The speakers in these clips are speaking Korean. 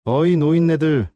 어이 노인네들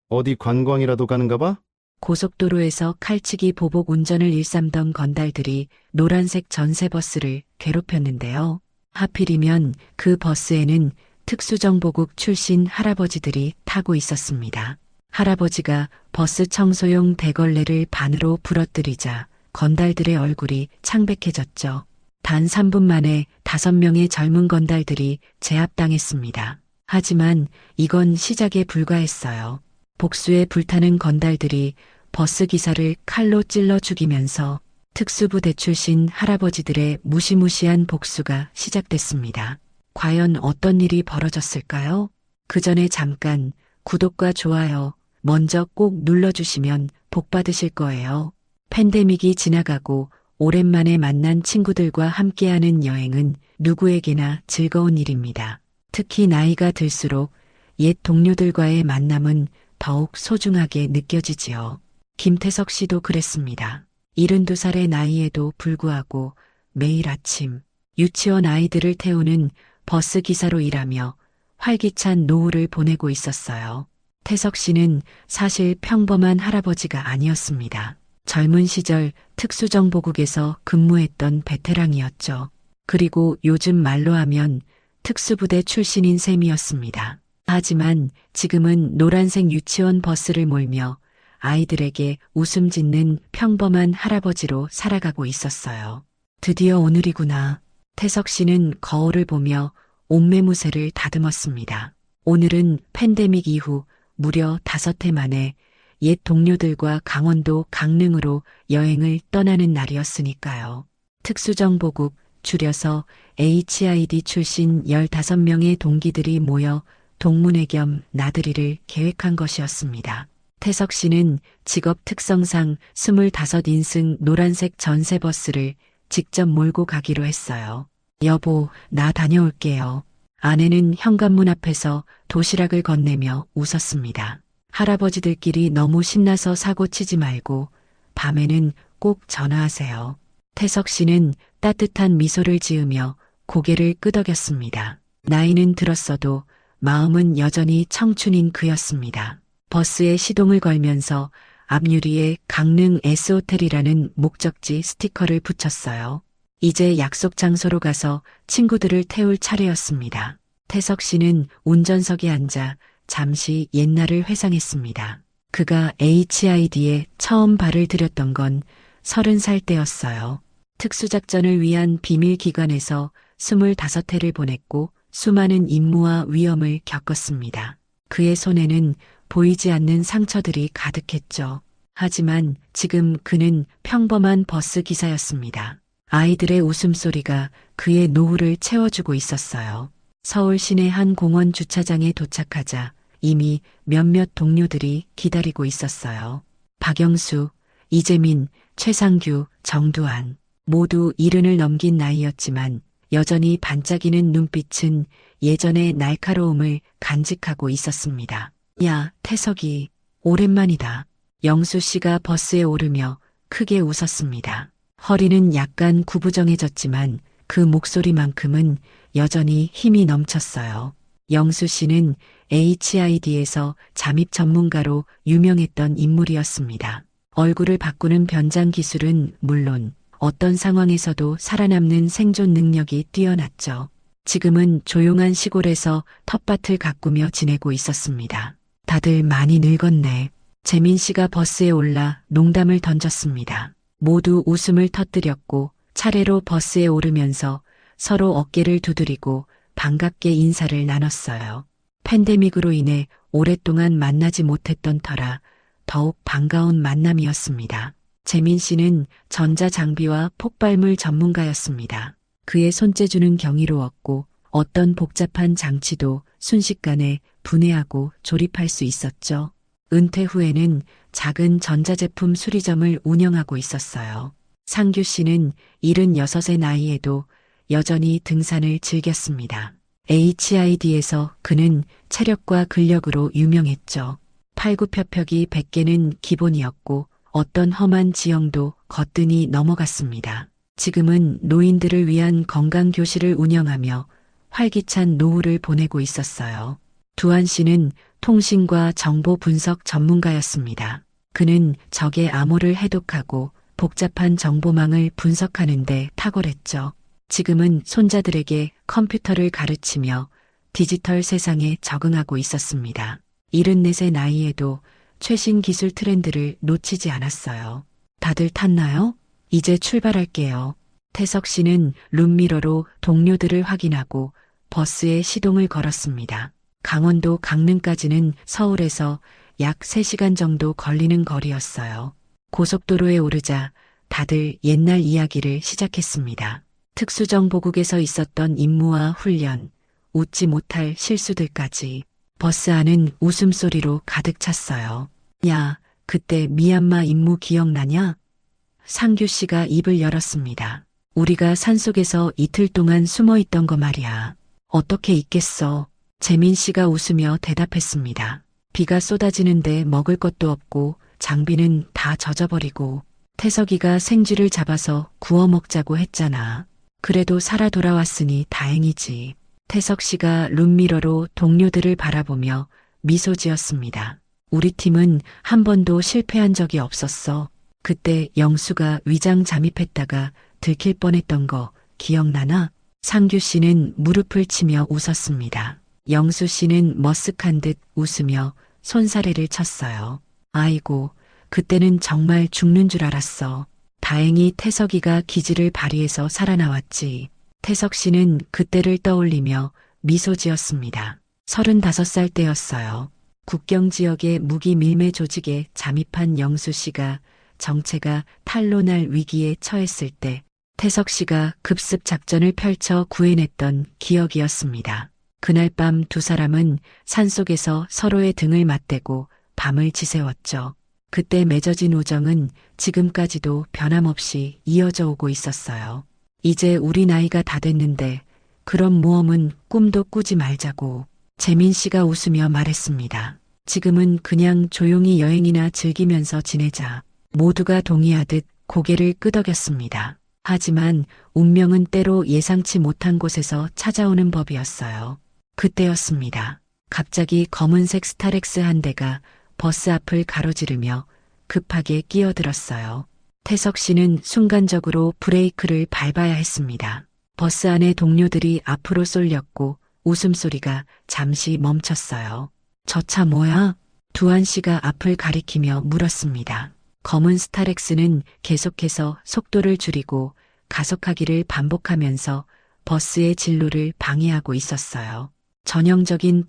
어디 관광이라도 가는가 봐? 고속도로에서 칼치기 보복 운전을 일삼던 건달들이 노란색 전세버스를 괴롭혔는데요. 하필이면 그 버스에는 특수정보국 출신 할아버지들이 타고 있었습니다. 할아버지가 버스 청소용 대걸레를 반으로 부러뜨리자 건달들의 얼굴이 창백해졌죠. 단 3분 만에 5명의 젊은 건달들이 제압당했습니다. 하지만 이건 시작에 불과했어요. 복수에 불타는 건달들이 버스 기사를 칼로 찔러 죽이면서 특수부대 출신 할아버지들의 무시무시한 복수가 시작됐습니다. 과연 어떤 일이 벌어졌을까요? 그 전에 잠깐 구독과 좋아요 먼저 꼭 눌러주시면 복 받으실 거예요. 팬데믹이 지나가고 오랜만에 만난 친구들과 함께하는 여행은 누구에게나 즐거운 일입니다. 특히 나이가 들수록 옛 동료들과의 만남은 더욱 소중하게 느껴지지요. 김태석 씨도 그랬습니다. 72살의 나이에도 불구하고 매일 아침 유치원 아이들을 태우는 버스 기사로 일하며 활기찬 노후를 보내고 있었어요. 태석 씨는 사실 평범한 할아버지가 아니었습니다. 젊은 시절 특수정보국에서 근무했던 베테랑이었죠. 그리고 요즘 말로 하면 특수부대 출신인 셈이었습니다. 하지만 지금은 노란색 유치원 버스를 몰며 아이들에게 웃음 짓는 평범한 할아버지로 살아가고 있었어요. 드디어 오늘이구나. 태석 씨는 거울을 보며 옷매무새를 다듬었습니다. 오늘은 팬데믹 이후 무려 5해 만에 옛 동료들과 강원도 강릉으로 여행을 떠나는 날이었으니까요. 특수정보국, 줄여서 HID 출신 15명의 동기들이 모여 동문회 겸 나들이를 계획한 것이었습니다. 태석 씨는 직업 특성상 25인승 노란색 전세버스를 직접 몰고 가기로 했어요. 여보, 나 다녀올게요. 아내는 현관문 앞에서 도시락을 건네며 웃었습니다. 할아버지들끼리 너무 신나서 사고 치지 말고 밤에는 꼭 전화하세요. 태석 씨는 따뜻한 미소를 지으며 고개를 끄덕였습니다. 나이는 들었어도 마음은 여전히 청춘인 그였습니다. 버스에 시동을 걸면서 앞유리에 강릉 S호텔이라는 목적지 스티커를 붙였어요. 이제 약속 장소로 가서 친구들을 태울 차례였습니다. 태석 씨는 운전석에 앉아 잠시 옛날을 회상했습니다. 그가 HID에 처음 발을 들였던 건 30살 때였어요. 특수작전을 위한 비밀기관에서 25회를 보냈고 수많은 임무와 위험을 겪었습니다. 그의 손에는 보이지 않는 상처들이 가득했죠. 하지만 지금 그는 평범한 버스 기사였습니다. 아이들의 웃음소리가 그의 노후를 채워주고 있었어요. 서울 시내 한 공원 주차장에 도착하자 이미 몇몇 동료들이 기다리고 있었어요. 박영수, 이재민, 최상규, 정두환 모두 70을 넘긴 나이였지만 여전히 반짝이는 눈빛은 예전의 날카로움을 간직하고 있었습니다. 야, 태석이, 오랜만이다. 영수 씨가 버스에 오르며 크게 웃었습니다. 허리는 약간 구부정해졌지만 그 목소리만큼은 여전히 힘이 넘쳤어요. 영수 씨는 HID에서 잠입 전문가로 유명했던 인물이었습니다. 얼굴을 바꾸는 변장 기술은 물론 어떤 상황에서도 살아남는 생존 능력이 뛰어났죠. 지금은 조용한 시골에서 텃밭을 가꾸며 지내고 있었습니다. 다들 많이 늙었네. 재민 씨가 버스에 올라 농담을 던졌습니다. 모두 웃음을 터뜨렸고 차례로 버스에 오르면서 서로 어깨를 두드리고 반갑게 인사를 나눴어요. 팬데믹으로 인해 오랫동안 만나지 못했던 터라 더욱 반가운 만남이었습니다. 재민 씨는 전자장비와 폭발물 전문가였습니다. 그의 손재주는 경이로웠고 어떤 복잡한 장치도 순식간에 분해하고 조립할 수 있었죠. 은퇴 후에는 작은 전자제품 수리점을 운영하고 있었어요. 상규 씨는 76의 나이에도 여전히 등산을 즐겼습니다. HID에서 그는 체력과 근력으로 유명했죠. 팔굽혀펴기 100개는 기본이었고 어떤 험한 지형도 거뜬히 넘어갔습니다. 지금은 노인들을 위한 건강교실을 운영하며 활기찬 노후를 보내고 있었어요. 두한 씨는 통신과 정보 분석 전문가였습니다. 그는 적의 암호를 해독하고 복잡한 정보망을 분석하는데 탁월했죠. 지금은 손자들에게 컴퓨터를 가르치며 디지털 세상에 적응하고 있었습니다. 74의 나이에도 최신 기술 트렌드를 놓치지 않았어요. 다들 탔나요? 이제 출발할게요. 태석 씨는 룸미러로 동료들을 확인하고 버스에 시동을 걸었습니다. 강원도 강릉까지는 서울에서 약 3시간 정도 걸리는 거리였어요. 고속도로에 오르자 다들 옛날 이야기를 시작했습니다. 특수정보국에서 있었던 임무와 훈련, 웃지 못할 실수들까지. 버스 안은 웃음소리로 가득 찼어요. 야, 그때 미얀마 임무 기억나냐? 상규 씨가 입을 열었습니다. 우리가 산속에서 이틀 동안 숨어 있던 거 말이야. 어떻게 있겠어? 재민 씨가 웃으며 대답했습니다. 비가 쏟아지는데 먹을 것도 없고 장비는 다 젖어버리고 태석이가 생쥐를 잡아서 구워 먹자고 했잖아. 그래도 살아 돌아왔으니 다행이지. 태석 씨가 룸미러로 동료들을 바라보며 미소 지었습니다. 우리 팀은 한 번도 실패한 적이 없었어. 그때 영수가 위장 잠입했다가 들킬 뻔했던 거 기억나나? 상규 씨는 무릎을 치며 웃었습니다. 영수 씨는 머쓱한 듯 웃으며 손사래를 쳤어요. 아이고, 그때는 정말 죽는 줄 알았어. 다행히 태석이가 기지를 발휘해서 살아나왔지. 태석 씨는 그때를 떠올리며 미소 지었습니다. 35살 때였어요. 국경 지역의 무기 밀매 조직에 잠입한 영수 씨가 정체가 탄로날 위기에 처했을 때 태석 씨가 급습 작전을 펼쳐 구해냈던 기억이었습니다. 그날 밤 두 사람은 산속에서 서로의 등을 맞대고 밤을 지새웠죠. 그때 맺어진 우정은 지금까지도 변함없이 이어져 오고 있었어요. 이제 우리 나이가 다 됐는데 그런 모험은 꿈도 꾸지 말자고. 재민 씨가 웃으며 말했습니다. 지금은 그냥 조용히 여행이나 즐기면서 지내자. 모두가 동의하듯 고개를 끄덕였습니다. 하지만 운명은 때로 예상치 못한 곳에서 찾아오는 법이었어요. 그때였습니다. 갑자기 검은색 스타렉스 한 대가 버스 앞을 가로지르며 급하게 끼어들었어요. 태석 씨는 순간적으로 브레이크를 밟아야 했습니다. 버스 안의 동료들이 앞으로 쏠렸고 웃음소리가 잠시 멈췄어요. 저 차 뭐야? 두한 씨가 앞을 가리키며 물었습니다. 검은 스타렉스는 계속해서 속도를 줄이고 가속하기를 반복하면서 버스의 진로를 방해하고 있었어요. 전형적인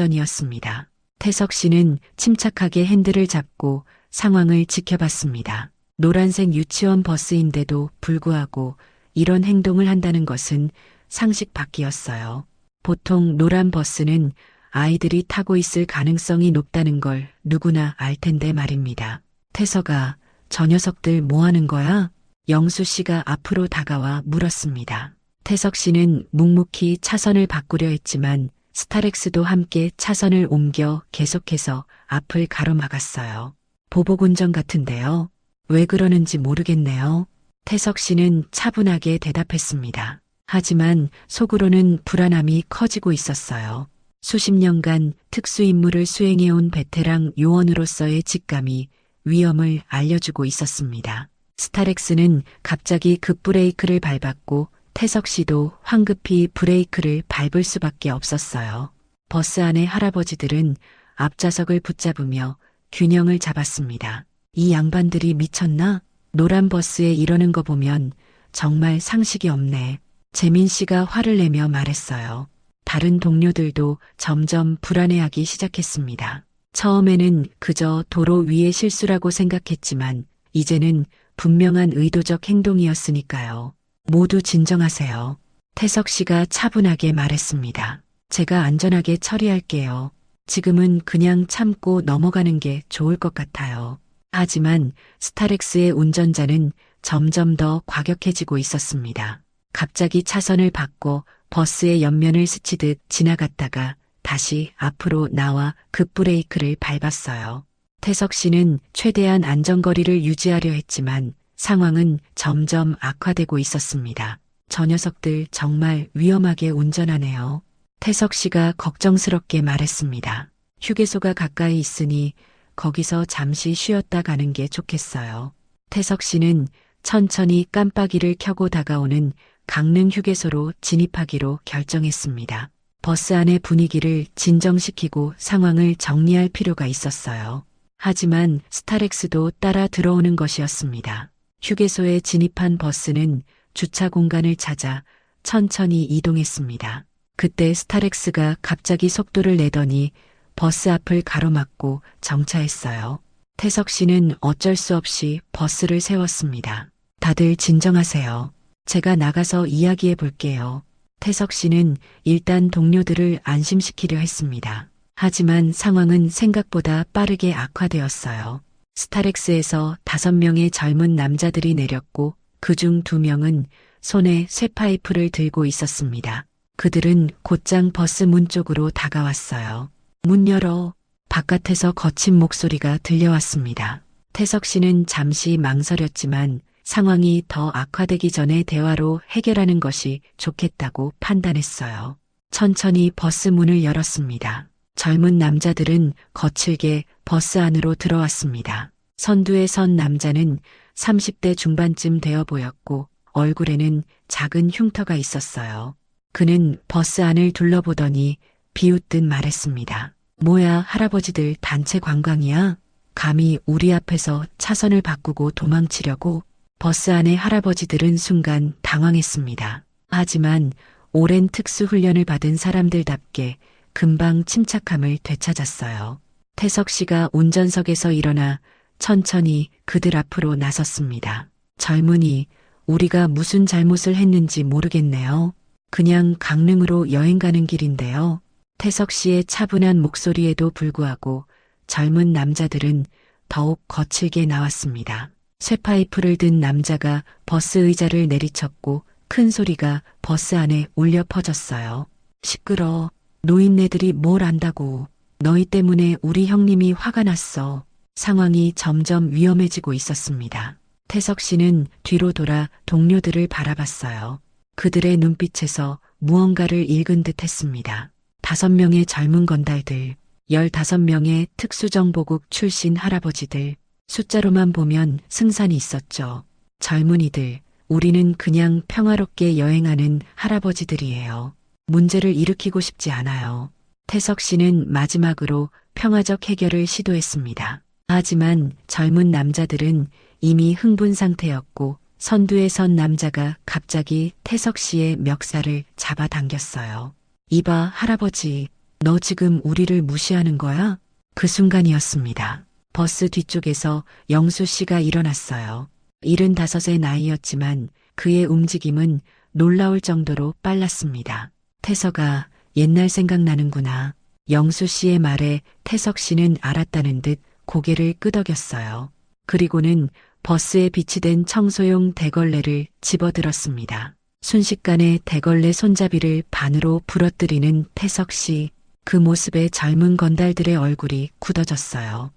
보복운전이었습니다. 태석 씨는 침착하게 핸들을 잡고 상황을 지켜봤습니다. 노란색 유치원 버스인데도 불구하고 이런 행동을 한다는 것은 상식 밖이었어요. 보통 노란 버스는 아이들이 타고 있을 가능성이 높다는 걸 누구나 알 텐데 말입니다. 태석아, 저 녀석들 뭐 하는 거야? 영수 씨가 앞으로 다가와 물었습니다. 태석 씨는 묵묵히 차선을 바꾸려 했지만 스타렉스도 함께 차선을 옮겨 계속해서 앞을 가로막았어요. 보복운전 같은데요. 왜 그러는지 모르겠네요. 태석 씨는 차분하게 대답했습니다. 하지만 속으로는 불안함이 커지고 있었어요. 수십 년간 특수임무를 수행해온 베테랑 요원으로서의 직감이 위험을 알려주고 있었습니다. 스타렉스는 갑자기 급브레이크를 밟았고 태석 씨도 황급히 브레이크를 밟을 수밖에 없었어요. 버스 안의 할아버지들은 앞좌석을 붙잡으며 균형을 잡았습니다. 이 양반들이 미쳤나? 노란 버스에 이러는 거 보면 정말 상식이 없네. 재민 씨가 화를 내며 말했어요. 다른 동료들도 점점 불안해하기 시작했습니다. 처음에는 그저 도로 위의 실수라고 생각했지만 이제는 분명한 의도적 행동이었으니까요. 모두 진정하세요. 태석 씨가 차분하게 말했습니다. 제가 안전하게 처리할게요. 지금은 그냥 참고 넘어가는 게 좋을 것 같아요. 하지만 스타렉스의 운전자는 점점 더 과격해지고 있었습니다. 갑자기 차선을 바꿔 버스의 옆면을 스치듯 지나갔다가 다시 앞으로 나와 급브레이크를 밟았어요. 태석 씨는 최대한 안전거리를 유지하려 했지만 상황은 점점 악화되고 있었습니다. 저 녀석들 정말 위험하게 운전하네요. 태석 씨가 걱정스럽게 말했습니다. 휴게소가 가까이 있으니 거기서 잠시 쉬었다 가는 게 좋겠어요. 태석 씨는 천천히 깜빡이를 켜고 다가오는 강릉 휴게소로 진입하기로 결정했습니다. 버스 안의 분위기를 진정시키고 상황을 정리할 필요가 있었어요. 하지만 스타렉스도 따라 들어오는 것이었습니다. 휴게소에 진입한 버스는 주차 공간을 찾아 천천히 이동했습니다. 그때 스타렉스가 갑자기 속도를 내더니 버스 앞을 가로막고 정차했어요. 태석 씨는 어쩔 수 없이 버스를 세웠습니다. 다들 진정하세요. 제가 나가서 이야기해 볼게요. 태석 씨는 일단 동료들을 안심시키려 했습니다. 하지만 상황은 생각보다 빠르게 악화되었어요. 스타렉스에서 5명의 젊은 남자들이 내렸고 그중 2명은 손에 쇠파이프를 들고 있었습니다. 그들은 곧장 버스 문 쪽으로 다가왔어요. 문 열어. 바깥에서 거친 목소리가 들려왔습니다. 태석 씨는 잠시 망설였지만 상황이 더 악화되기 전에 대화로 해결하는 것이 좋겠다고 판단했어요. 천천히 버스 문을 열었습니다. 젊은 남자들은 거칠게 버스 안으로 들어왔습니다. 선두에 선 남자는 30대 중반쯤 되어 보였고 얼굴에는 작은 흉터가 있었어요. 그는 버스 안을 둘러보더니 비웃듯 말했습니다. 뭐야, 할아버지들 단체 관광이야? 감히 우리 앞에서 차선을 바꾸고 도망치려고? 버스 안의 할아버지들은 순간 당황했습니다. 하지만 오랜 특수훈련을 받은 사람들답게 금방 침착함을 되찾았어요. 태석 씨가 운전석에서 일어나 천천히 그들 앞으로 나섰습니다. 젊은이, 우리가 무슨 잘못을 했는지 모르겠네요. 그냥 강릉으로 여행 가는 길인데요. 태석 씨의 차분한 목소리에도 불구하고 젊은 남자들은 더욱 거칠게 나왔습니다. 쇠파이프를 든 남자가 버스 의자를 내리쳤고 큰 소리가 버스 안에 울려 퍼졌어요. 시끄러. 노인네들이 뭘 안다고. 너희 때문에 우리 형님이 화가 났어. 상황이 점점 위험해지고 있었습니다. 태석 씨는 뒤로 돌아 동료들을 바라봤어요. 그들의 눈빛에서 무언가를 읽은 듯 했습니다. 5명의 젊은 건달들, 15명의 특수정보국 출신 할아버지들, 숫자로만 보면 승산이 있었죠. 젊은이들, 우리는 그냥 평화롭게 여행하는 할아버지들이에요. 문제를 일으키고 싶지 않아요. 태석 씨는 마지막으로 평화적 해결을 시도했습니다. 하지만 젊은 남자들은 이미 흥분 상태였고 선두에 선 남자가 갑자기 태석 씨의 멱살을 잡아당겼어요. 이봐, 할아버지, 너 지금 우리를 무시하는 거야? 그 순간이었습니다. 버스 뒤쪽에서 영수 씨가 일어났어요. 75의 나이였지만 그의 움직임은 놀라울 정도로 빨랐습니다. 태석아, 옛날 생각나는구나. 영수 씨의 말에 태석 씨는 알았다는 듯 고개를 끄덕였어요. 그리고는 버스에 비치된 청소용 대걸레를 집어들었습니다. 순식간에 대걸레 손잡이를 반으로 부러뜨리는 태석 씨. 그 모습에 젊은 건달들의 얼굴이 굳어졌어요.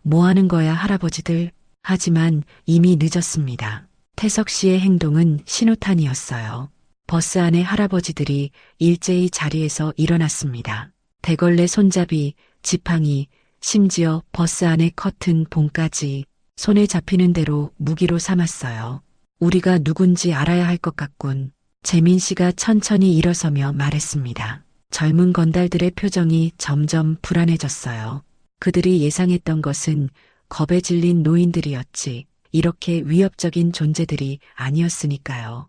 뭐 하는 거야, 할아버지들? 하지만 이미 늦었습니다. 태석 씨의 행동은 신호탄이었어요. 버스 안의 할아버지들이 일제히 자리에서 일어났습니다. 대걸레 손잡이, 지팡이, 심지어 버스 안의 커튼 봉까지 손에 잡히는 대로 무기로 삼았어요. 우리가 누군지 알아야 할 것 같군. 재민 씨가 천천히 일어서며 말했습니다. 젊은 건달들의 표정이 점점 불안해졌어요. 그들이 예상했던 것은 겁에 질린 노인들이었지 이렇게 위협적인 존재들이 아니었으니까요.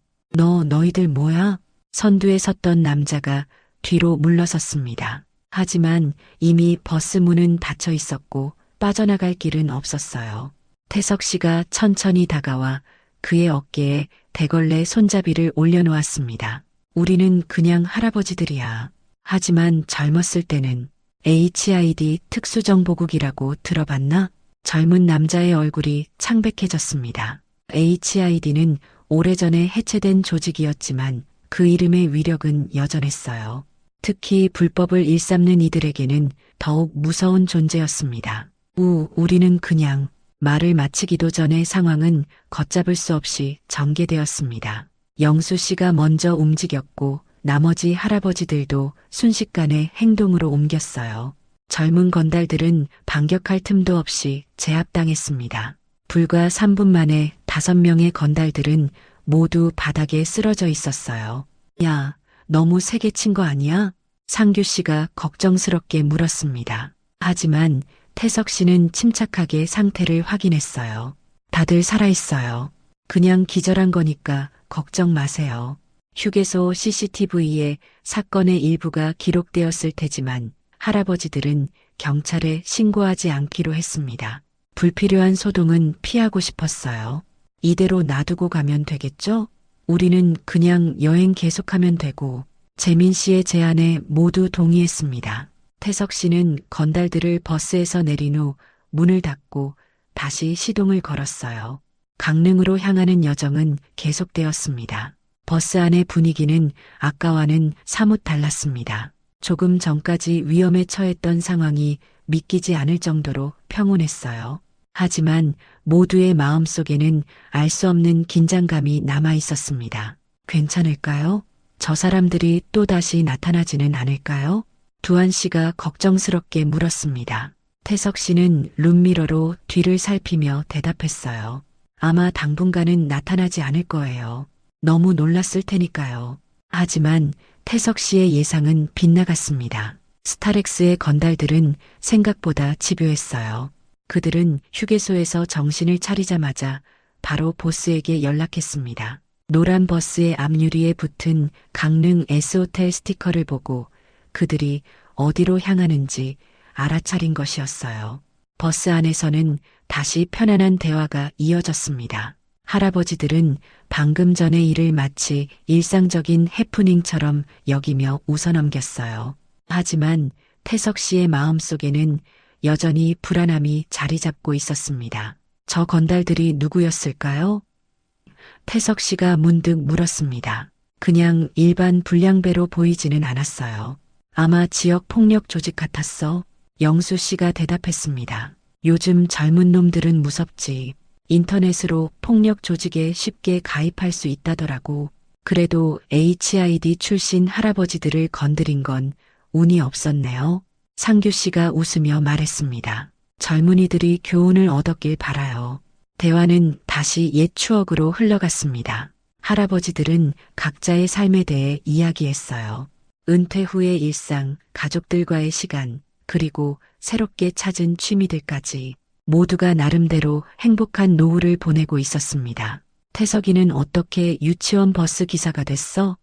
너희들 뭐야? 선두에 섰던 남자가 뒤로 물러섰습니다. 하지만 이미 버스 문은 닫혀 있었고 빠져나갈 길은 없었어요. 태석 씨가 천천히 다가와 그의 어깨에 대걸레 손잡이를 올려놓았습니다. 우리는 그냥 할아버지들이야. 하지만 젊었을 때는 HID 특수정보국이라고 들어봤나? 젊은 남자의 얼굴이 창백해졌습니다. HID는 오래전에 해체된 조직이었지만 그 이름의 위력은 여전했어요. 특히 불법을 일삼는 이들에게는 더욱 무서운 존재였습니다. 우리는 그냥 말을 마치기도 전에 상황은 걷잡을 수 없이 전개되었습니다. 영수 씨가 먼저 움직였고 나머지 할아버지들도 순식간에 행동으로 옮겼어요. 젊은 건달들은 반격할 틈도 없이 제압당했습니다. 불과 3분 만에 5명의 건달들은 모두 바닥에 쓰러져 있었어요. 야, 너무 세게 친 거 아니야? 상규 씨가 걱정스럽게 물었습니다. 하지만 태석 씨는 침착하게 상태를 확인했어요. 다들 살아있어요. 그냥 기절한 거니까 걱정 마세요. 휴게소 CCTV에 사건의 일부가 기록되었을 테지만 할아버지들은 경찰에 신고하지 않기로 했습니다. 불필요한 소동은 피하고 싶었어요. 이대로 놔두고 가면 되겠죠? 우리는 그냥 여행 계속하면 되고. 재민 씨의 제안에 모두 동의했습니다. 태석 씨는 건달들을 버스에서 내린 후 문을 닫고 다시 시동을 걸었어요. 강릉으로 향하는 여정은 계속되었습니다. 버스 안의 분위기는 아까와는 사뭇 달랐습니다. 조금 전까지 위험에 처했던 상황이 믿기지 않을 정도로 평온했어요. 하지만 모두의 마음속에는 알 수 없는 긴장감이 남아 있었습니다. 괜찮을까요? 저 사람들이 또다시 나타나지는 않을까요? 두한 씨가 걱정스럽게 물었습니다. 태석 씨는 룸미러로 뒤를 살피며 대답했어요. 아마 당분간은 나타나지 않을 거예요. 너무 놀랐을 테니까요. 하지만 태석 씨의 예상은 빗나갔습니다. 스타렉스의 건달들은 생각보다 집요했어요. 그들은 휴게소에서 정신을 차리자마자 바로 보스에게 연락했습니다. 노란 버스의 앞유리에 붙은 강릉 S호텔 스티커를 보고 그들이 어디로 향하는지 알아차린 것이었어요. 버스 안에서는 다시 편안한 대화가 이어졌습니다. 할아버지들은 방금 전의 일을 마치 일상적인 해프닝처럼 여기며 웃어넘겼어요. 하지만 태석 씨의 마음속에는 여전히 불안함이 자리 잡고 있었습니다. 저 건달들이 누구였을까요? 태석 씨가 문득 물었습니다. 그냥 일반 불량배로 보이지는 않았어요. 아마 지역 폭력 조직 같았어. 영수 씨가 대답했습니다. 요즘 젊은 놈들은 무섭지. 인터넷으로 폭력 조직에 쉽게 가입할 수 있다더라고. 그래도 HID 출신 할아버지들을 건드린 건 운이 없었네요. 상규 씨가 웃으며 말했습니다. 젊은이들이 교훈을 얻었길 바라요. 대화는 다시 옛 추억으로 흘러갔습니다. 할아버지들은 각자의 삶에 대해 이야기했어요. 은퇴 후의 일상, 가족들과의 시간, 그리고 새롭게 찾은 취미들까지 모두가 나름대로 행복한 노후를 보내고 있었습니다. 태석이는 어떻게 유치원 버스 기사가 됐어?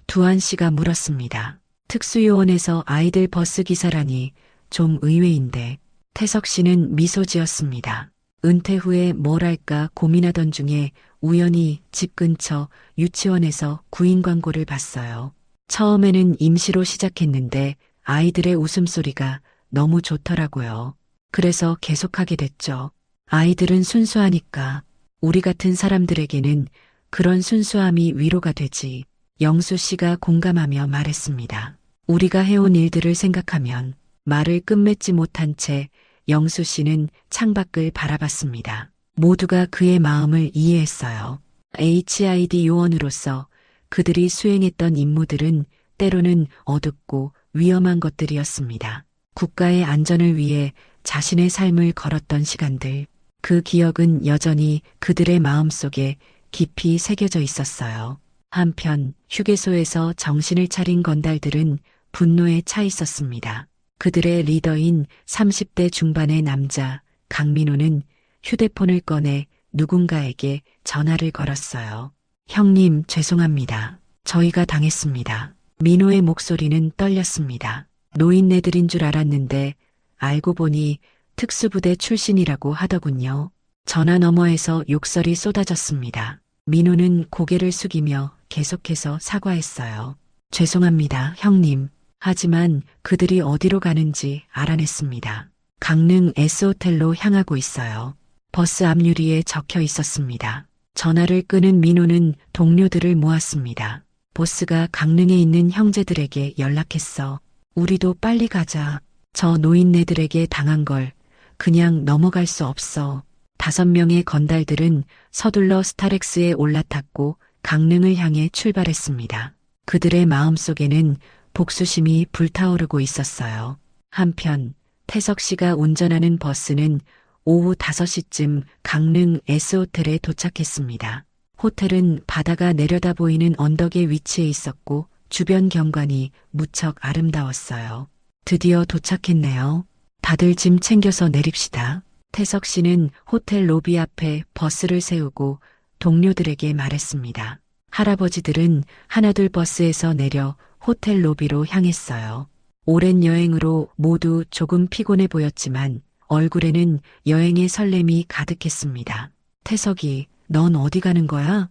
두한 씨가 물었습니다. 특수요원에서 아이들 버스 기사라니 좀 의외인데. 태석 씨는 미소 지었습니다. 은퇴 후에 뭘 할까 고민하던 중에 우연히 집 근처 유치원에서 구인 광고를 봤어요. 처음에는 임시로 시작했는데 아이들의 웃음소리가 너무 좋더라고요. 그래서 계속하게 됐죠. 아이들은 순수하니까 우리 같은 사람들에게는 그런 순수함이 위로가 되지. 영수 씨가 공감하며 말했습니다. 우리가 해온 일들을 생각하면 말을 끝맺지 못한 채 영수 씨는 창밖을 바라봤습니다. 모두가 그의 마음을 이해했어요. HID 요원으로서 그들이 수행했던 임무들은 때로는 어둡고 위험한 것들이었습니다. 국가의 안전을 위해 자신의 삶을 걸었던 시간들, 그 기억은 여전히 그들의 마음속에 깊이 새겨져 있었어요. 한편 휴게소에서 정신을 차린 건달들은 분노에 차 있었습니다. 그들의 리더인 30대 중반의 남자 강민호는 휴대폰을 꺼내 누군가에게 전화를 걸었어요. 형님, 죄송합니다. 저희가 당했습니다. 민호의 목소리는 떨렸습니다. 노인네들인 줄 알았는데 알고 보니 특수부대 출신이라고 하더군요. 전화 너머에서 욕설이 쏟아졌습니다. 민호는 고개를 숙이며 계속해서 사과했어요. 죄송합니다, 형님. 하지만 그들이 어디로 가는지 알아냈습니다. 강릉 S호텔로 향하고 있어요. 버스 앞유리에 적혀 있었습니다. 전화를 끄는 민호는 동료들을 모았습니다. 보스가 강릉에 있는 형제들에게 연락했어. 우리도 빨리 가자. 저 노인네들에게 당한 걸 그냥 넘어갈 수 없어. 5명의 건달들은 서둘러 스타렉스에 올라탔고 강릉을 향해 출발했습니다. 그들의 마음속에는 복수심이 불타오르고 있었어요. 한편 태석 씨가 운전하는 버스는 오후 5시쯤 강릉 S호텔에 도착했습니다. 호텔은 바다가 내려다 보이는 언덕에 위치해 있었고 주변 경관이 무척 아름다웠어요. 드디어 도착했네요. 다들 짐 챙겨서 내립시다. 태석 씨는 호텔 로비 앞에 버스를 세우고 동료들에게 말했습니다. 할아버지들은 하나둘 버스에서 내려 호텔 로비로 향했어요. 오랜 여행으로 모두 조금 피곤해 보였지만 얼굴에는 여행의 설렘이 가득했습니다. 태석이, 넌 어디 가는 거야?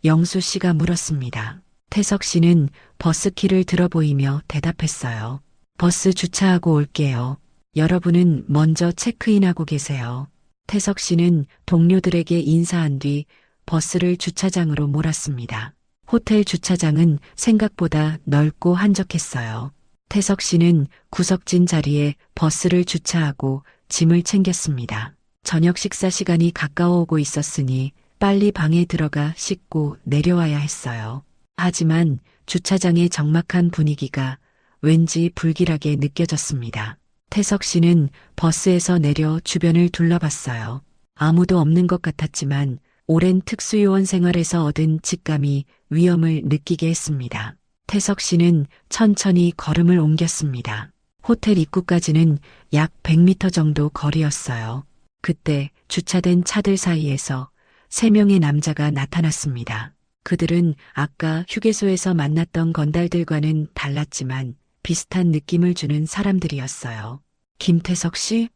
영수 씨가 물었습니다. 태석 씨는 버스키를 들어 보이며 대답했어요. 버스 주차하고 올게요. 여러분은 먼저 체크인하고 계세요. 태석 씨는 동료들에게 인사한 뒤 버스를 주차장으로 몰았습니다. 호텔 주차장은 생각보다 넓고 한적했어요. 태석 씨는 구석진 자리에 버스를 주차하고 짐을 챙겼습니다. 저녁 식사 시간이 가까워오고 있었으니 빨리 방에 들어가 씻고 내려와야 했어요. 하지만 주차장의 적막한 분위기가 왠지 불길하게 느껴졌습니다. 태석 씨는 버스에서 내려 주변을 둘러봤어요. 아무도 없는 것 같았지만 오랜 특수요원 생활에서 얻은 직감이 위험을 느끼게 했습니다. 태석 씨는 천천히 걸음을 옮겼습니다. 호텔 입구까지는 약 100m 정도 거리였어요. 그때 주차된 차들 사이에서 3명의 남자가 나타났습니다. 그들은 아까 휴게소에서 만났던 건달들과는 달랐지만 비슷한 느낌을 주는 사람들이었어요. 김태석 씨?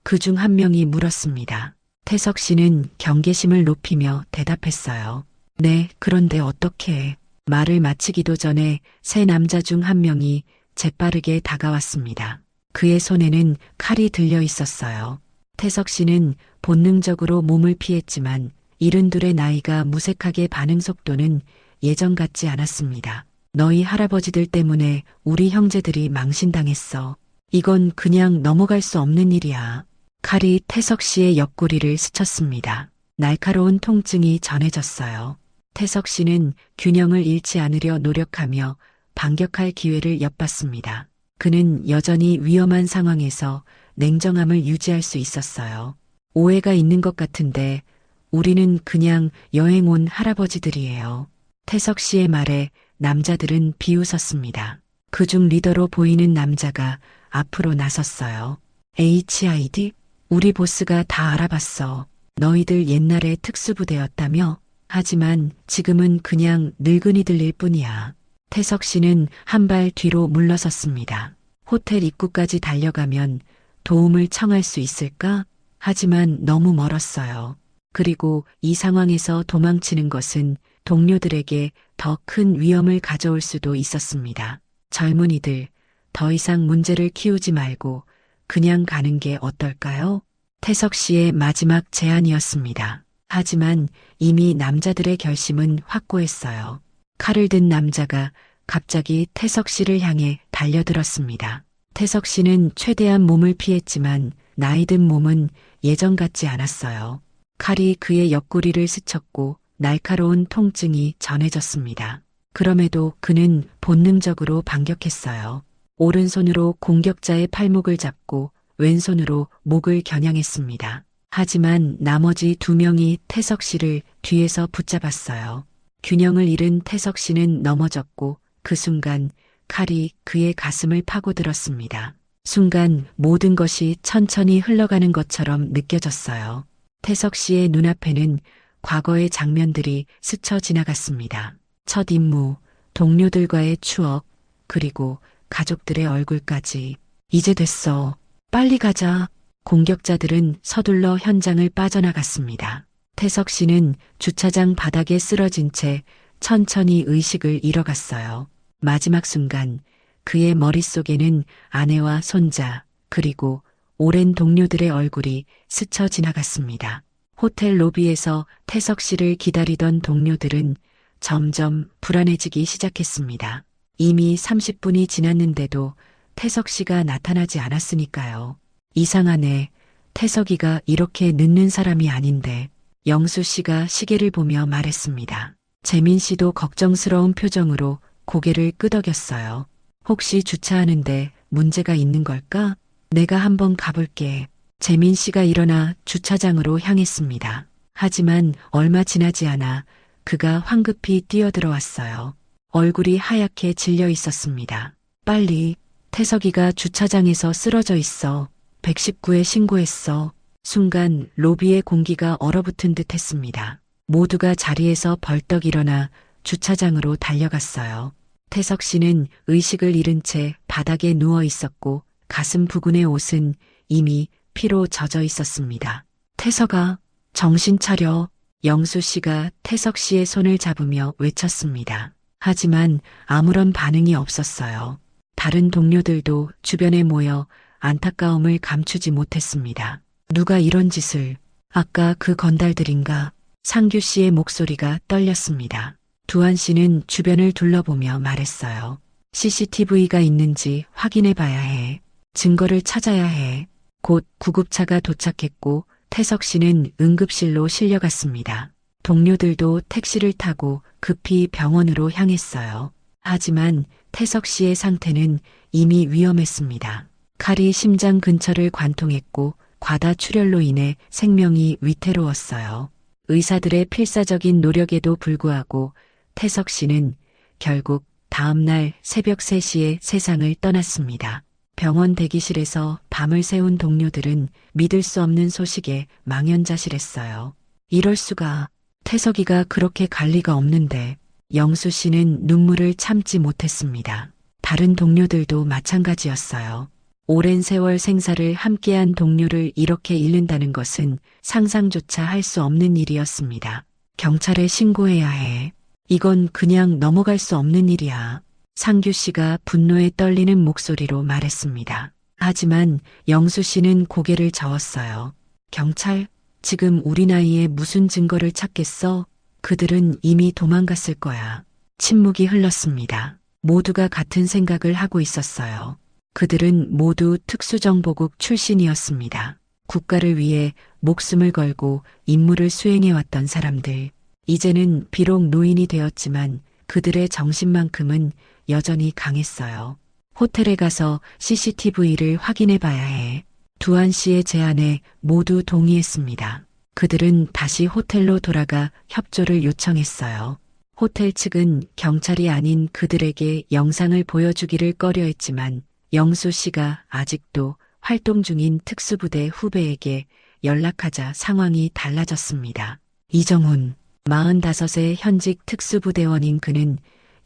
그중 한 명이 물었습니다. 태석 씨는 경계심을 높이며 대답했어요. 네, 그런데 어떻게? 말을 마치기도 전에 세 남자 중 한 명이 재빠르게 다가왔습니다. 그의 손에는 칼이 들려 있었어요. 태석 씨는 본능적으로 몸을 피했지만 72의 나이가 무색하게 반응 속도는 예전 같지 않았습니다. 너희 할아버지들 때문에 우리 형제들이 망신당했어. 이건 그냥 넘어갈 수 없는 일이야. 칼이 태석 씨의 옆구리를 스쳤습니다. 날카로운 통증이 전해졌어요. 태석 씨는 균형을 잃지 않으려 노력하며 반격할 기회를 엿봤습니다. 그는 여전히 위험한 상황에서 냉정함을 유지할 수 있었어요. 오해가 있는 것 같은데 우리는 그냥 여행 온 할아버지들이에요. 태석 씨의 말에 남자들은 비웃었습니다. 그중 리더로 보이는 남자가 앞으로 나섰어요. HID? 우리 보스가 다 알아봤어. 너희들 옛날에 특수부대였다며? 하지만 지금은 그냥 늙은이들일 뿐이야. 태석 씨는 한 발 뒤로 물러섰습니다. 호텔 입구까지 달려가면 도움을 청할 수 있을까? 하지만 너무 멀었어요. 그리고 이 상황에서 도망치는 것은 동료들에게 더 큰 위험을 가져올 수도 있었습니다. 젊은이들, 더 이상 문제를 키우지 말고 그냥 가는 게 어떨까요? 태석 씨의 마지막 제안이었습니다. 하지만 이미 남자들의 결심은 확고했어요. 칼을 든 남자가 갑자기 태석 씨를 향해 달려들었습니다. 태석 씨는 최대한 몸을 피했지만 나이 든 몸은 예전 같지 않았어요. 칼이 그의 옆구리를 스쳤고 날카로운 통증이 전해졌습니다. 그럼에도 그는 본능적으로 반격했어요. 오른손으로 공격자의 팔목을 잡고 왼손으로 목을 겨냥했습니다. 하지만 나머지 2명이 태석 씨를 뒤에서 붙잡았어요. 균형을 잃은 태석 씨는 넘어졌고 그 순간 칼이 그의 가슴을 파고들었습니다. 순간 모든 것이 천천히 흘러가는 것처럼 느껴졌어요. 태석 씨의 눈앞에는 과거의 장면들이 스쳐 지나갔습니다. 첫 임무, 동료들과의 추억, 그리고 가족들의 얼굴까지. 이제 됐어. 빨리 가자. 공격자들은 서둘러 현장을 빠져나갔습니다. 태석 씨는 주차장 바닥에 쓰러진 채 천천히 의식을 잃어갔어요. 마지막 순간 그의 머릿속에는 아내와 손자 그리고 오랜 동료들의 얼굴이 스쳐 지나갔습니다. 호텔 로비에서 태석 씨를 기다리던 동료들은 점점 불안해지기 시작했습니다. 이미 30분이 지났는데도 태석 씨가 나타나지 않았으니까요. 이상하네. 태석이가 이렇게 늦는 사람이 아닌데. 영수 씨가 시계를 보며 말했습니다. 재민 씨도 걱정스러운 표정으로 고개를 끄덕였어요. 혹시 주차하는데 문제가 있는 걸까? 내가 한번 가볼게. 재민 씨가 일어나 주차장으로 향했습니다. 하지만 얼마 지나지 않아 그가 황급히 뛰어들어왔어요. 얼굴이 하얗게 질려 있었습니다. 빨리, 태석이가 주차장에서 쓰러져 있어. 119에 신고했어. 순간 로비의 공기가 얼어붙은 듯 했습니다. 모두가 자리에서 벌떡 일어나 주차장으로 달려갔어요. 태석 씨는 의식을 잃은 채 바닥에 누워 있었고 가슴 부근의 옷은 이미 피로 젖어 있었습니다. 태석아, 정신 차려. 영수 씨가 태석 씨의 손을 잡으며 외쳤습니다. 하지만 아무런 반응이 없었어요. 다른 동료들도 주변에 모여 안타까움을 감추지 못했습니다. 누가 이런 짓을, 아까 그 건달들인가? 상규 씨의 목소리가 떨렸습니다. 두한 씨는 주변을 둘러보며 말했어요. CCTV가 있는지 확인해 봐야 해. 증거를 찾아야 해. 곧 구급차가 도착했고 태석 씨는 응급실로 실려갔습니다. 동료들도 택시를 타고 급히 병원으로 향했어요. 하지만 태석 씨의 상태는 이미 위험했습니다. 칼이 심장 근처를 관통했고 과다 출혈로 인해 생명이 위태로웠어요. 의사들의 필사적인 노력에도 불구하고 태석 씨는 결국 다음 날 새벽 3시에 세상을 떠났습니다. 병원 대기실에서 밤을 새운 동료들은 믿을 수 없는 소식에 망연자실했어요. 이럴 수가, 태석이가 그렇게 갈 리가 없는데. 영수 씨는 눈물을 참지 못했습니다. 다른 동료들도 마찬가지였어요. 오랜 세월 생사를 함께한 동료를 이렇게 잃는다는 것은 상상조차 할 수 없는 일이었습니다. 경찰에 신고해야 해. 이건 그냥 넘어갈 수 없는 일이야. 상규 씨가 분노에 떨리는 목소리로 말했습니다. 하지만 영수 씨는 고개를 저었어요. 경찰? 지금 우리 나이에 무슨 증거를 찾겠어? 그들은 이미 도망갔을 거야. 침묵이 흘렀습니다. 모두가 같은 생각을 하고 있었어요. 그들은 모두 특수정보국 출신이었습니다. 국가를 위해 목숨을 걸고 임무를 수행해왔던 사람들. 이제는 비록 노인이 되었지만 그들의 정신만큼은 여전히 강했어요. 호텔에 가서 CCTV를 확인해 봐야 해. 두한 씨의 제안에 모두 동의했습니다. 그들은 다시 호텔로 돌아가 협조를 요청했어요. 호텔 측은 경찰이 아닌 그들에게 영상을 보여주기를 꺼려했지만 영수 씨가 아직도 활동 중인 특수부대 후배에게 연락하자 상황이 달라졌습니다. 이정훈, 45세 현직 특수부대원인 그는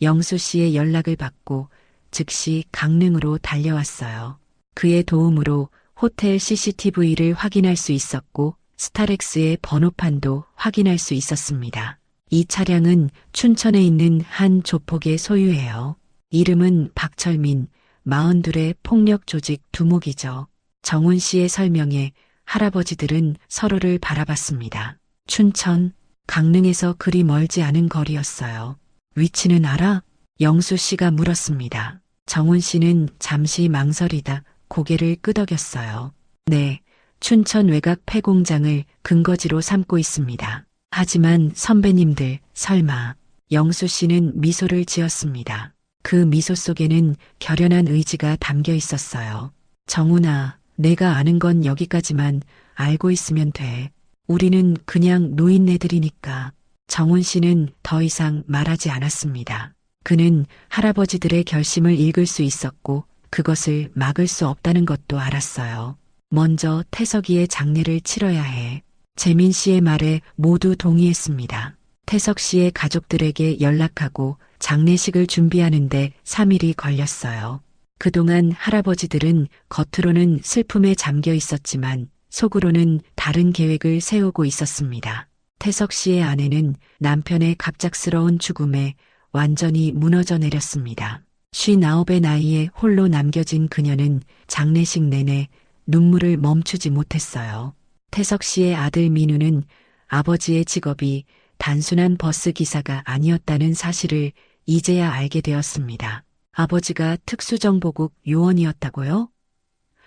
영수 씨의 연락을 받고 즉시 강릉으로 달려왔어요. 그의 도움으로 호텔 CCTV를 확인할 수 있었고 스타렉스의 번호판도 확인할 수 있었습니다. 이 차량은 춘천에 있는 한 조폭의 소유예요. 이름은 박철민, 42의 폭력 조직 두목이죠. 정훈 씨의 설명에 할아버지들은 서로를 바라봤습니다. 춘천, 강릉에서 그리 멀지 않은 거리였어요. 위치는 알아? 영수 씨가 물었습니다. 정훈 씨는 잠시 망설이다 고개를 끄덕였어요. 네, 춘천 외곽 폐공장을 근거지로 삼고 있습니다. 하지만 선배님들, 설마. 영수 씨는 미소를 지었습니다. 그 미소 속에는 결연한 의지가 담겨 있었어요. 정훈아, 내가 아는 건 여기까지만 알고 있으면 돼. 우리는 그냥 노인네들이니까. 정훈 씨는 더 이상 말하지 않았습니다. 그는 할아버지들의 결심을 읽을 수 있었고 그것을 막을 수 없다는 것도 알았어요. 먼저 태석이의 장례를 치러야 해. 재민 씨의 말에 모두 동의했습니다. 태석 씨의 가족들에게 연락하고 장례식을 준비하는데 3일이 걸렸어요. 그동안 할아버지들은 겉으로는 슬픔에 잠겨 있었지만 속으로는 다른 계획을 세우고 있었습니다. 태석 씨의 아내는 남편의 갑작스러운 죽음에 완전히 무너져 내렸습니다. 59의 나이에 홀로 남겨진 그녀는 장례식 내내 눈물을 멈추지 못했어요. 태석 씨의 아들 민우는 아버지의 직업이 단순한 버스 기사가 아니었다는 사실을 이제야 알게 되었습니다. 아버지가 특수정보국 요원이었다고요?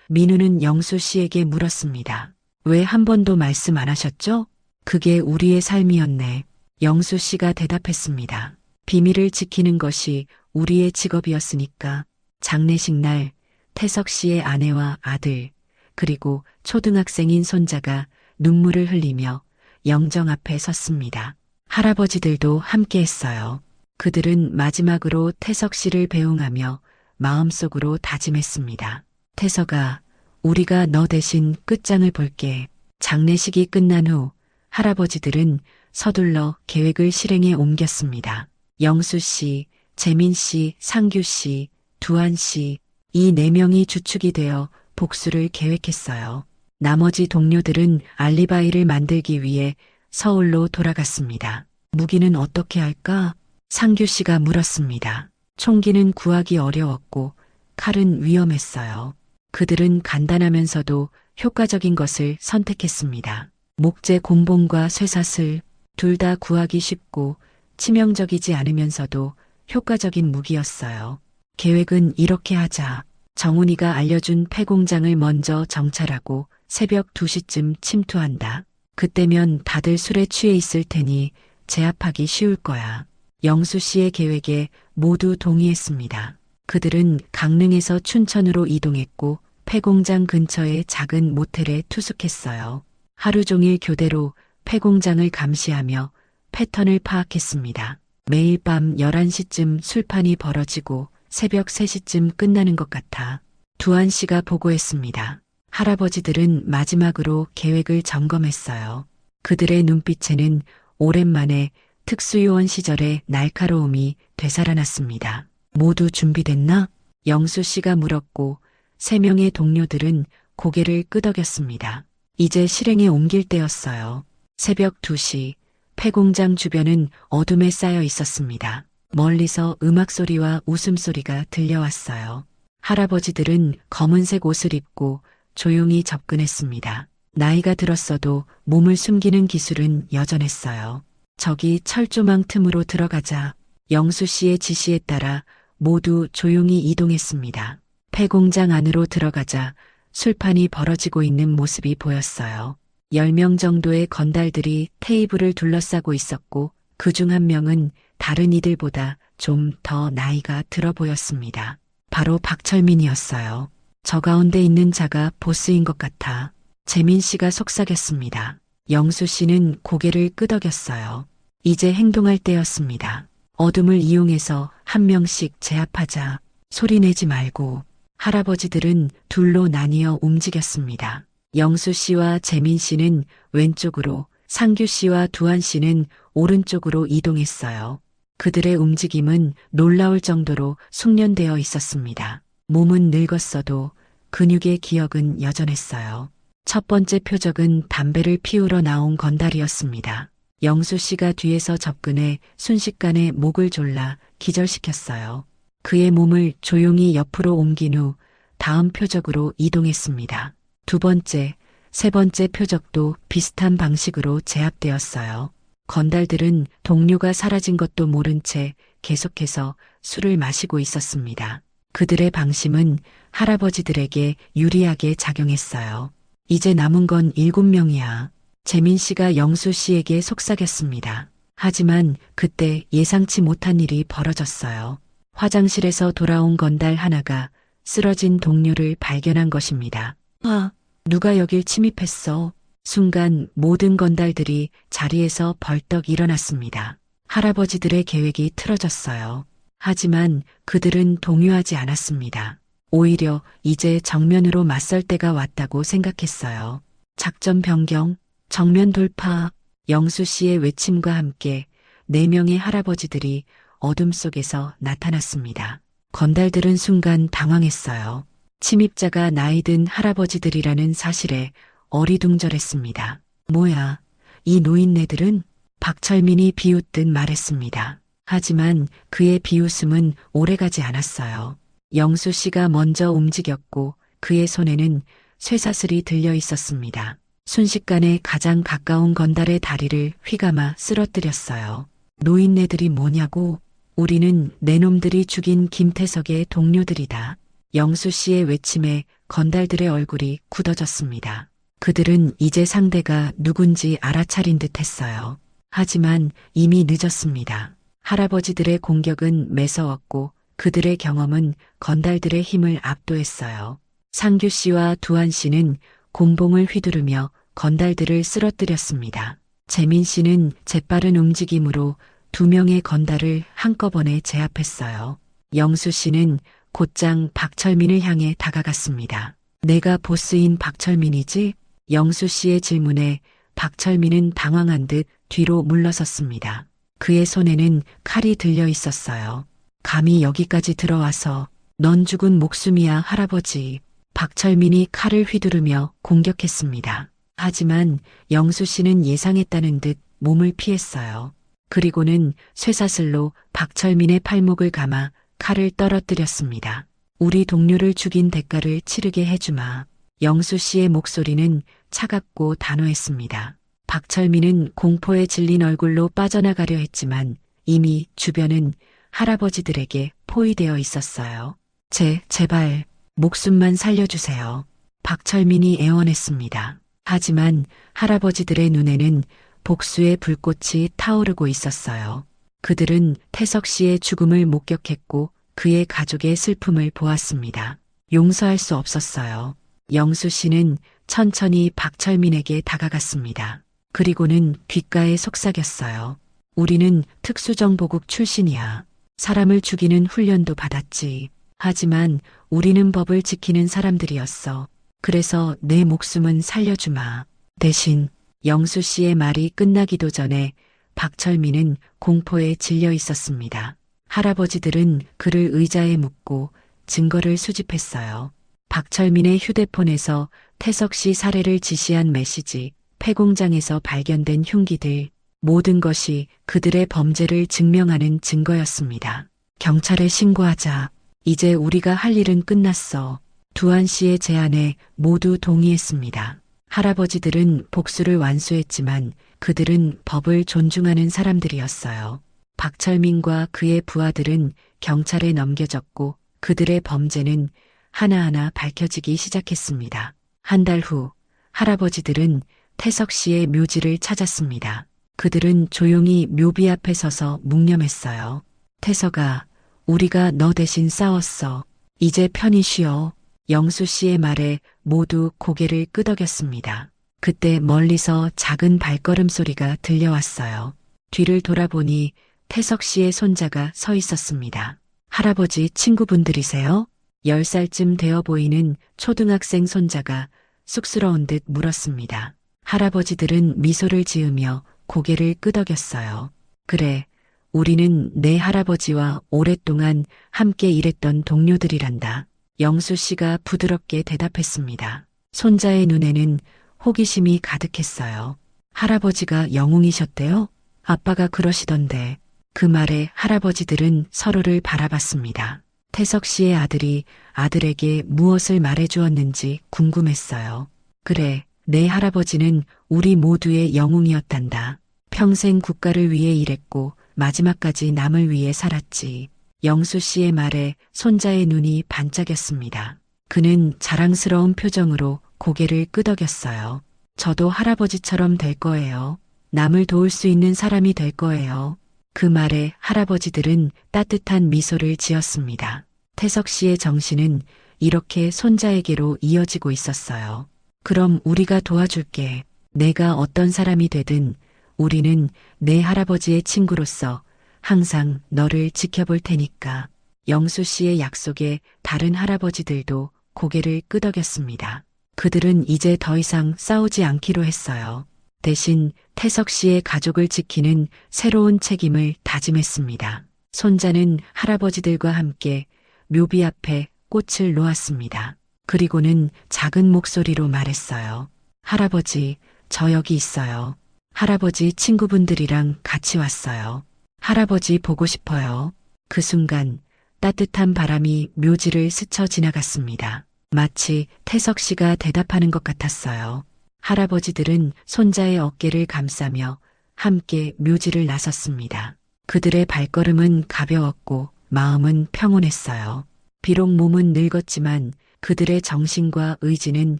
민우는 영수 씨에게 물었습니다. 왜 한 번도 말씀 안 하셨죠? 그게 우리의 삶이었네. 영수 씨가 대답했습니다. 비밀을 지키는 것이 우리의 직업이었으니까. 장례식 날 태석 씨의 아내와 아들, 그리고 초등학생인 손자가 눈물을 흘리며 영정 앞에 섰습니다. 할아버지들도 함께 했어요. 그들은 마지막으로 태석 씨를 배웅하며 마음속으로 다짐했습니다. 태석아, 우리가 너 대신 끝장을 볼게. 장례식이 끝난 후 할아버지들은 서둘러 계획을 실행에 옮겼습니다. 영수 씨, 재민 씨, 상규 씨, 두한 씨, 이 네 명이 주축이 되어 복수를 계획했어요. 나머지 동료들은 알리바이를 만들기 위해 서울로 돌아갔습니다. 무기는 어떻게 할까? 상규 씨가 물었습니다. 총기는 구하기 어려웠고 칼은 위험했어요. 그들은 간단하면서도 효과적인 것을 선택했습니다. 목재 곤봉과 쇠사슬, 둘 다 구하기 쉽고 치명적이지 않으면서도 효과적인 무기였어요. 계획은 이렇게 하자. 정훈이가 알려준 폐공장을 먼저 정찰하고 새벽 2시쯤 침투한다. 그때면 다들 술에 취해 있을 테니 제압하기 쉬울 거야. 영수 씨의 계획에 모두 동의했습니다. 그들은 강릉에서 춘천으로 이동했고 폐공장 근처의 작은 모텔에 투숙했어요. 하루 종일 교대로 폐공장을 감시하며 패턴을 파악했습니다. 매일 밤 11시쯤 술판이 벌어지고 새벽 3시쯤 끝나는 것 같아 두한 씨가 보고했습니다. 할아버지들은 마지막으로 계획을 점검했어요. 그들의 눈빛에는 오랜만에 특수요원 시절의 날카로움이 되살아났습니다. 모두 준비됐나? 영수 씨가 물었고 3명의 동료들은 고개를 끄덕였습니다. 이제 실행에 옮길 때였어요. 새벽 2시 폐공장 주변은 어둠에 쌓여 있었습니다. 멀리서 음악 소리와 웃음소리가 들려왔어요. 할아버지들은 검은색 옷을 입고 조용히 접근했습니다. 나이가 들었어도 몸을 숨기는 기술은 여전했어요. 저기 철조망 틈으로 들어가자. 영수 씨의 지시에 따라 모두 조용히 이동했습니다. 폐공장 안으로 들어가자 술판이 벌어지고 있는 모습이 보였어요. 10명 정도의 건달들이 테이블을 둘러싸고 있었고 그중 한 명은 다른 이들보다 좀 더 나이가 들어 보였습니다. 바로 박철민이었어요. 저 가운데 있는 자가 보스인 것 같아. 재민 씨가 속삭였습니다. 영수 씨는 고개를 끄덕였어요. 이제 행동할 때였습니다. 어둠을 이용해서 한 명씩 제압하자. 소리내지 말고. 할아버지들은 둘로 나뉘어 움직였습니다. 영수 씨와 재민 씨는 왼쪽으로, 상규 씨와 두한 씨는 오른쪽으로 이동했어요. 그들의 움직임은 놀라울 정도로 숙련되어 있었습니다. 몸은 늙었어도 근육의 기억은 여전했어요. 첫 번째 표적은 담배를 피우러 나온 건달이었습니다. 영수 씨가 뒤에서 접근해 순식간에 목을 졸라 기절시켰어요. 그의 몸을 조용히 옆으로 옮긴 후 다음 표적으로 이동했습니다. 두 번째, 세 번째 표적도 비슷한 방식으로 제압되었어요. 건달들은 동료가 사라진 것도 모른 채 계속해서 술을 마시고 있었습니다. 그들의 방심은 할아버지들에게 유리하게 작용했어요. 이제 남은 건 7명이야. 재민 씨가 영수 씨에게 속삭였습니다. 하지만 그때 예상치 못한 일이 벌어졌어요. 화장실에서 돌아온 건달 하나가 쓰러진 동료를 발견한 것입니다. 아, 누가 여길 침입했어? 순간 모든 건달들이 자리에서 벌떡 일어났습니다. 할아버지들의 계획이 틀어졌어요. 하지만 그들은 동요하지 않았습니다. 오히려 이제 정면으로 맞설 때가 왔다고 생각했어요. 작전 변경, 정면 돌파, 영수 씨의 외침과 함께 4명의 할아버지들이 어둠 속에서 나타났습니다. 건달들은 순간 당황했어요. 침입자가 나이 든 할아버지들이라는 사실에 어리둥절했습니다. 뭐야, 이 노인네들은? 박철민이 비웃듯 말했습니다. 하지만 그의 비웃음은 오래가지 않았어요. 영수 씨가 먼저 움직였고 그의 손에는 쇠사슬이 들려 있었습니다. 순식간에 가장 가까운 건달의 다리를 휘감아 쓰러뜨렸어요. 노인네들이 뭐냐고? 우리는 내 놈들이 죽인 김태석의 동료들이다. 영수 씨의 외침에 건달들의 얼굴이 굳어졌습니다. 그들은 이제 상대가 누군지 알아차린 듯 했어요. 하지만 이미 늦었습니다. 할아버지들의 공격은 매서웠고 그들의 경험은 건달들의 힘을 압도했어요. 상규 씨와 두한 씨는 곤봉을 휘두르며 건달들을 쓰러뜨렸습니다. 재민 씨는 재빠른 움직임으로 2명의 건달을 한꺼번에 제압했어요. 영수 씨는 곧장 박철민을 향해 다가갔습니다. 내가 보스인 박철민이지? 영수 씨의 질문에 박철민은 당황한 듯 뒤로 물러섰습니다. 그의 손에는 칼이 들려 있었어요. 감히 여기까지 들어와서 넌 죽은 목숨이야, 할아버지. 박철민이 칼을 휘두르며 공격했습니다. 하지만 영수 씨는 예상했다는 듯 몸을 피했어요. 그리고는 쇠사슬로 박철민의 팔목을 감아 칼을 떨어뜨렸습니다. 우리 동료를 죽인 대가를 치르게 해주마. 영수 씨의 목소리는 차갑고 단호했습니다. 박철민은 공포에 질린 얼굴로 빠져나가려 했지만 이미 주변은 할아버지들에게 포위되어 있었어요. 제발 목숨만 살려주세요. 박철민이 애원했습니다. 하지만 할아버지들의 눈에는 복수의 불꽃이 타오르고 있었어요. 그들은 태석 씨의 죽음을 목격했고 그의 가족의 슬픔을 보았습니다. 용서할 수 없었어요. 영수 씨는 천천히 박철민에게 다가갔습니다. 그리고는 귓가에 속삭였어요. 우리는 특수정보국 출신이야. 사람을 죽이는 훈련도 받았지. 하지만 우리는 법을 지키는 사람들이었어. 그래서 내 목숨은 살려주마. 대신 영수 씨의 말이 끝나기도 전에 박철민은 공포에 질려 있었습니다. 할아버지들은 그를 의자에 묶고 증거를 수집했어요. 박철민의 휴대폰에서 태석 씨 살해를 지시한 메시지, 폐공장에서 발견된 흉기들, 모든 것이 그들의 범죄를 증명하는 증거였습니다. 경찰에 신고하자. 이제 우리가 할 일은 끝났어. 두한 씨의 제안에 모두 동의했습니다. 할아버지들은 복수를 완수했지만 그들은 법을 존중하는 사람들이었어요. 박철민과 그의 부하들은 경찰에 넘겨졌고 그들의 범죄는 하나하나 밝혀지기 시작했습니다. 한 달 후 할아버지들은 태석 씨의 묘지를 찾았습니다. 그들은 조용히 묘비 앞에 서서 묵념했어요. 태석아, 우리가 너 대신 싸웠어. 이제 편히 쉬어. 영수 씨의 말에 모두 고개를 끄덕였습니다. 그때 멀리서 작은 발걸음 소리가 들려왔어요. 뒤를 돌아보니 태석 씨의 손자가 서 있었습니다. 할아버지 친구분들이세요? 10살쯤 되어 보이는 초등학생 손자가 쑥스러운 듯 물었습니다. 할아버지들은 미소를 지으며 고개를 끄덕였어요. 그래, 우리는 내 할아버지와 오랫동안 함께 일했던 동료들이란다. 영수 씨가 부드럽게 대답했습니다. 손자의 눈에는 호기심이 가득했어요. 할아버지가 영웅이셨대요? 아빠가 그러시던데. 그 말에 할아버지들은 서로를 바라봤습니다. 태석 씨의 아들이 아들에게 무엇을 말해주었는지 궁금했어요. 그래, 내 할아버지는 우리 모두의 영웅이었단다. 평생 국가를 위해 일했고 마지막까지 남을 위해 살았지. 영수 씨의 말에 손자의 눈이 반짝였습니다. 그는 자랑스러운 표정으로 고개를 끄덕였어요. 저도 할아버지처럼 될 거예요. 남을 도울 수 있는 사람이 될 거예요. 그 말에 할아버지들은 따뜻한 미소를 지었습니다. 태석 씨의 정신은 이렇게 손자에게로 이어지고 있었어요. 그럼 우리가 도와줄게. 내가 어떤 사람이 되든 우리는 내 할아버지의 친구로서 항상 너를 지켜볼 테니까. 영수 씨의 약속에 다른 할아버지들도 고개를 끄덕였습니다. 그들은 이제 더 이상 싸우지 않기로 했어요. 대신 태석 씨의 가족을 지키는 새로운 책임을 다짐했습니다. 손자는 할아버지들과 함께 묘비 앞에 꽃을 놓았습니다. 그리고는 작은 목소리로 말했어요. 할아버지, 저 여기 있어요. 할아버지 친구분들이랑 같이 왔어요. 할아버지 보고 싶어요. 그 순간 따뜻한 바람이 묘지를 스쳐 지나갔습니다. 마치 태석 씨가 대답하는 것 같았어요. 할아버지들은 손자의 어깨를 감싸며 함께 묘지를 나섰습니다. 그들의 발걸음은 가벼웠고 마음은 평온했어요. 비록 몸은 늙었지만 그들의 정신과 의지는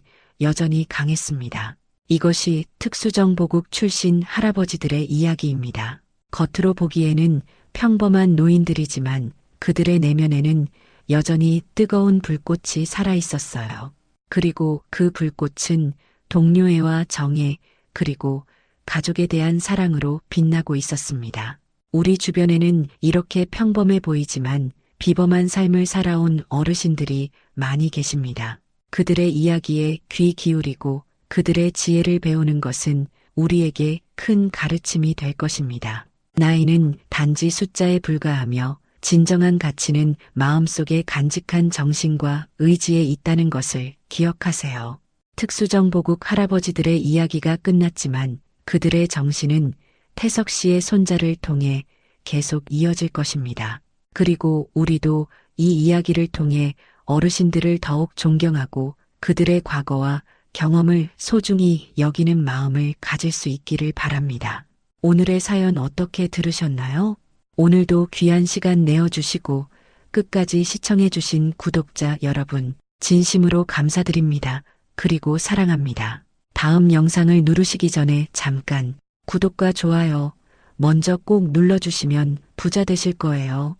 여전히 강했습니다. 이것이 특수정보국 출신 할아버지들의 이야기입니다. 겉으로 보기에는 평범한 노인들이지만 그들의 내면에는 여전히 뜨거운 불꽃이 살아 있었어요. 그리고 그 불꽃은 동료애와 정애, 그리고 가족에 대한 사랑으로 빛나고 있었습니다. 우리 주변에는 이렇게 평범해 보이지만 비범한 삶을 살아온 어르신들이 많이 계십니다. 그들의 이야기에 귀 기울이고 그들의 지혜를 배우는 것은 우리에게 큰 가르침이 될 것입니다. 나이는 단지 숫자에 불과하며 진정한 가치는 마음속에 간직한 정신과 의지에 있다는 것을 기억하세요. 특수정보국 할아버지들의 이야기가 끝났지만 그들의 정신은 태석 씨의 손자를 통해 계속 이어질 것입니다. 그리고 우리도 이 이야기를 통해 어르신들을 더욱 존경하고 그들의 과거와 경험을 소중히 여기는 마음을 가질 수 있기를 바랍니다. 오늘의 사연 어떻게 들으셨나요? 오늘도 귀한 시간 내어주시고 끝까지 시청해주신 구독자 여러분, 진심으로 감사드립니다. 그리고 사랑합니다. 다음 영상을 누르시기 전에 잠깐 구독과 좋아요 먼저 꼭 눌러주시면 부자 되실 거예요.